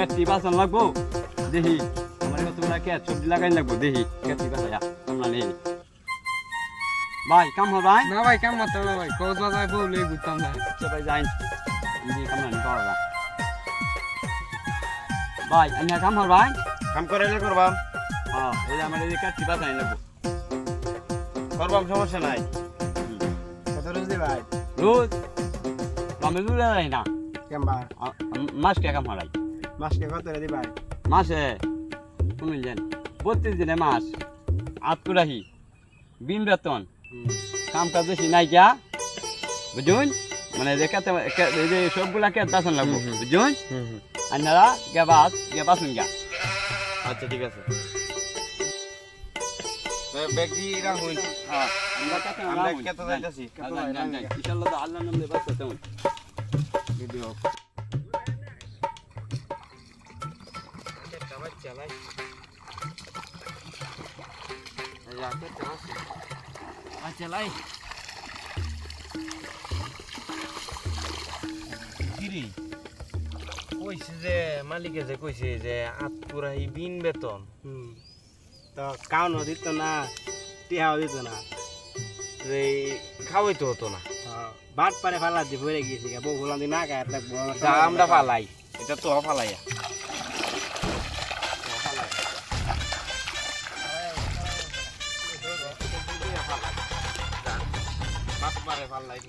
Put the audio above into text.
কেটটি বাসন লাগবো দেখি আমার কতগুলা কেট সবজি লাগাই লাগবো দেখি কেটটি বাসায়া আমরা নেই ভাই কাম হল ভাই না ভাই কাম মারতে হবে ভাই কক্সবাজার বলে ঘুরতাম ভাই আচ্ছা ভাই যাই কাম না পাওয়া ভাই আমি কাম হল ভাই কাম করাইলে করবাম হ্যাঁ এই যে আমার এই কেটটি বাসাই লাগবো করবাম সমস্যা নাই কত রোজ দি ভাই রোজ আমি রোজ রাই না কেমবা মাস কে কাম হলাই মাসকে কত রে দি ভাই মাসে শুনলেন 32 দিনে মাস আটকুরাহি বিন বেতন কাম কাজ বেশি নাই কিয়া বুঝুন মানে যে সবগুলা কে দাসন লাগবো বুঝুন আপনারা বাসুন গা আচ্ছা ঠিক আছে ব্যাগ দি রাখুন হ্যাঁ আমরা কত যাইতাছি ইনশাআল্লাহ তো আল্লাহর নামে বাস করতে হবে ভিডিও আচ্ছা লাই কিরি কইছে যে মালিকে যে কইছে যে আতপুরাই বিন বেতন তো কাউন দিত না টিহাও দিত না যে খাওয়াই তো হতো না বাট পারে ফালা দি ভরে গিয়েছি বউ বললাম দি না গায়ে থাকবো যা আমরা ফালাই এটা তো ফালাইয়া বাট পারে ফালাই